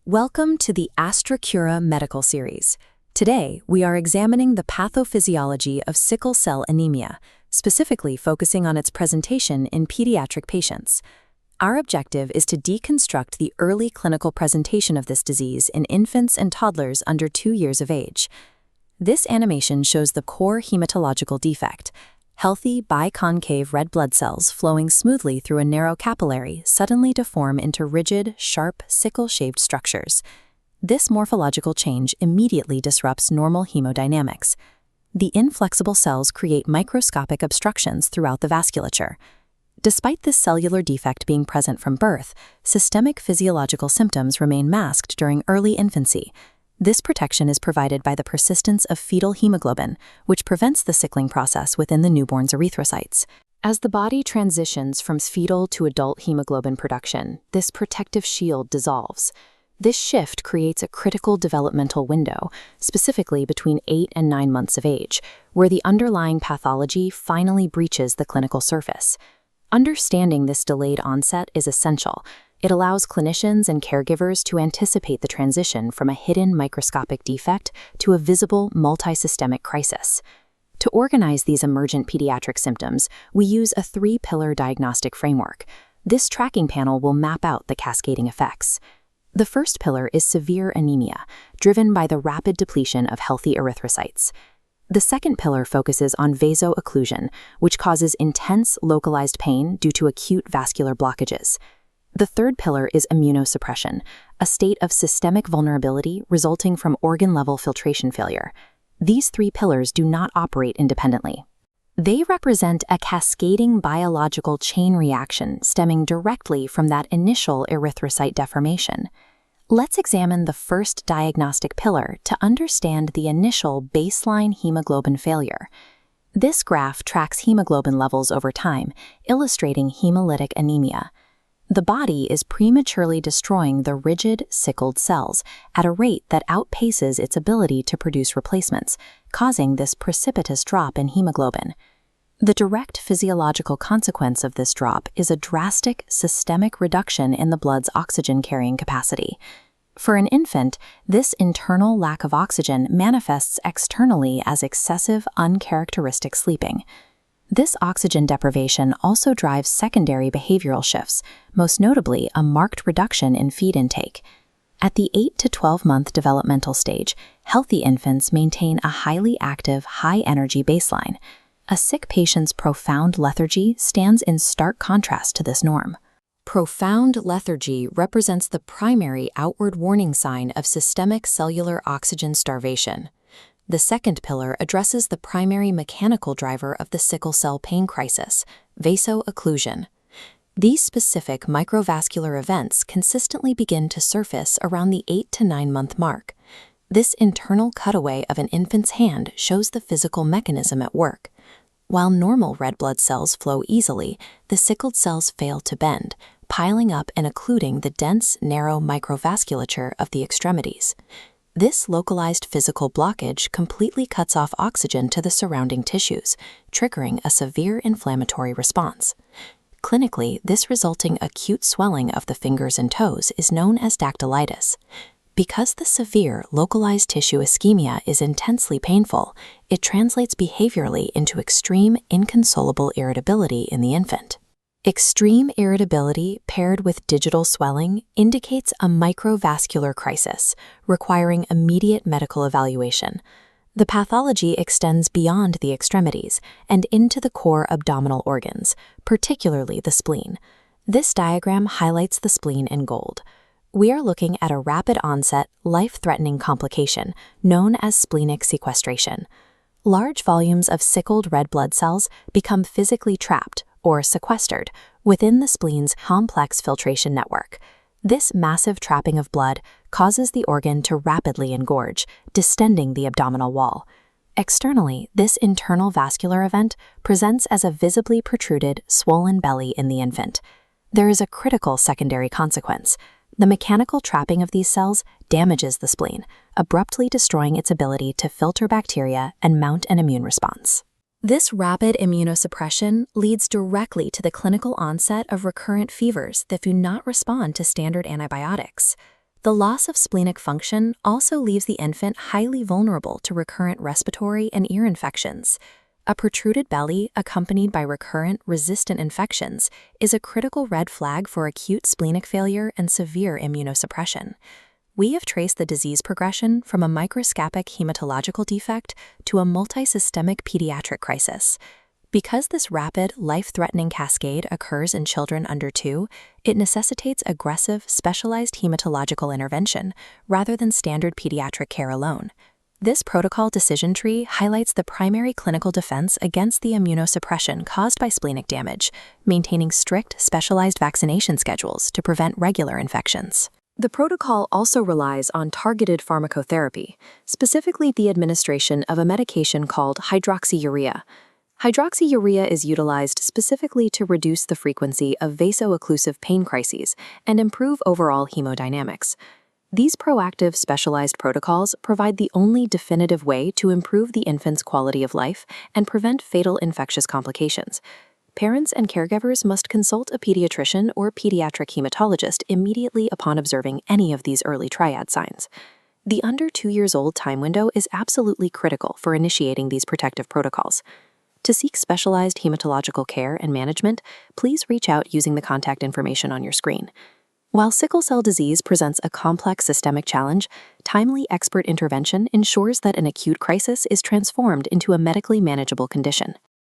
Welcome to the AstraCura Medical Series. Today, we are examining the pathophysiology of sickle cell anemia, specifically focusing on its presentation in pediatric patients. Our objective is to deconstruct the early clinical presentation of this disease in infants and toddlers under 2 years of age. This animation shows the core hematological defect: healthy biconcave red blood cells flowing smoothly through a narrow capillary suddenly deform into rigid, sharp, sickle-shaped structures. This morphological change immediately disrupts normal hemodynamics. The inflexible cells create microscopic obstructions throughout the vasculature. Despite this cellular defect being present from birth, systemic physiological symptoms remain masked during early infancy. This protection is provided by the persistence of fetal hemoglobin, which prevents the sickling process within the newborn's erythrocytes. As the body transitions from fetal to adult hemoglobin production, this protective shield dissolves. This shift creates a critical developmental window, specifically between 8 and 9 months of age, where the underlying pathology finally breaches the clinical surface. Understanding this delayed onset is essential. It allows clinicians and caregivers to anticipate the transition from a hidden microscopic defect to a visible multisystemic crisis. To organize these emergent pediatric symptoms, we use a 3-pillar diagnostic framework. This tracking panel will map out the cascading effects. The first pillar is severe anemia, driven by the rapid depletion of healthy erythrocytes. The second pillar focuses on vaso-occlusion, which causes intense localized pain due to acute vascular blockages. The third pillar is immunosuppression, a state of systemic vulnerability resulting from organ-level filtration failure. These 3 pillars do not operate independently. They represent a cascading biological chain reaction stemming directly from that initial erythrocyte deformation. Let's examine the first diagnostic pillar to understand the initial baseline hemoglobin failure. This graph tracks hemoglobin levels over time, illustrating hemolytic anemia. The body is prematurely destroying the rigid, sickled cells at a rate that outpaces its ability to produce replacements, causing this precipitous drop in hemoglobin. The direct physiological consequence of this drop is a drastic systemic reduction in the blood's oxygen-carrying capacity. For an infant, this internal lack of oxygen manifests externally as excessive, uncharacteristic sleeping. This oxygen deprivation also drives secondary behavioral shifts, most notably a marked reduction in feed intake. At the 8 to 12-month developmental stage, healthy infants maintain a highly active, high-energy baseline. A sick patient's profound lethargy stands in stark contrast to this norm. Profound lethargy represents the primary outward warning sign of systemic cellular oxygen starvation. The second pillar addresses the primary mechanical driver of the sickle cell pain crisis: vaso-occlusion. These specific microvascular events consistently begin to surface around the 8 to 9 month mark. This internal cutaway of an infant's hand shows the physical mechanism at work. While normal red blood cells flow easily, the sickled cells fail to bend, piling up and occluding the dense, narrow microvasculature of the extremities. This localized physical blockage completely cuts off oxygen to the surrounding tissues, triggering a severe inflammatory response. Clinically, this resulting acute swelling of the fingers and toes is known as dactylitis. Because the severe, localized tissue ischemia is intensely painful, it translates behaviorally into extreme, inconsolable irritability in the infant. Extreme irritability paired with digital swelling indicates a microvascular crisis, requiring immediate medical evaluation. The pathology extends beyond the extremities and into the core abdominal organs, particularly the spleen. This diagram highlights the spleen in gold. We are looking at a rapid-onset, life-threatening complication known as splenic sequestration. Large volumes of sickled red blood cells become physically trapped, or sequestered, within the spleen's complex filtration network. This massive trapping of blood causes the organ to rapidly engorge, distending the abdominal wall. Externally, this internal vascular event presents as a visibly protruded, swollen belly in the infant. There is a critical secondary consequence. The mechanical trapping of these cells damages the spleen, abruptly destroying its ability to filter bacteria and mount an immune response. This rapid immunosuppression leads directly to the clinical onset of recurrent fevers that do not respond to standard antibiotics. The loss of splenic function also leaves the infant highly vulnerable to recurrent respiratory and ear infections. A protruded belly accompanied by recurrent resistant infections is a critical red flag for acute splenic failure and severe immunosuppression. We have traced the disease progression from a microscopic hematological defect to a multisystemic pediatric crisis. Because this rapid, life-threatening cascade occurs in children under 2, it necessitates aggressive, specialized hematological intervention rather than standard pediatric care alone. This protocol decision tree highlights the primary clinical defense against the immunosuppression caused by splenic damage, maintaining strict, specialized vaccination schedules to prevent regular infections. The protocol also relies on targeted pharmacotherapy, specifically the administration of a medication called hydroxyurea. Hydroxyurea is utilized specifically to reduce the frequency of vaso-occlusive pain crises and improve overall hemodynamics. These proactive, specialized protocols provide the only definitive way to improve the infant's quality of life and prevent fatal infectious complications. Parents and caregivers must consult a pediatrician or pediatric hematologist immediately upon observing any of these early triad signs. The under 2 years old time window is absolutely critical for initiating these protective protocols. To seek specialized hematological care and management, please reach out using the contact information on your screen. While sickle cell disease presents a complex systemic challenge, timely expert intervention ensures that an acute crisis is transformed into a medically manageable condition.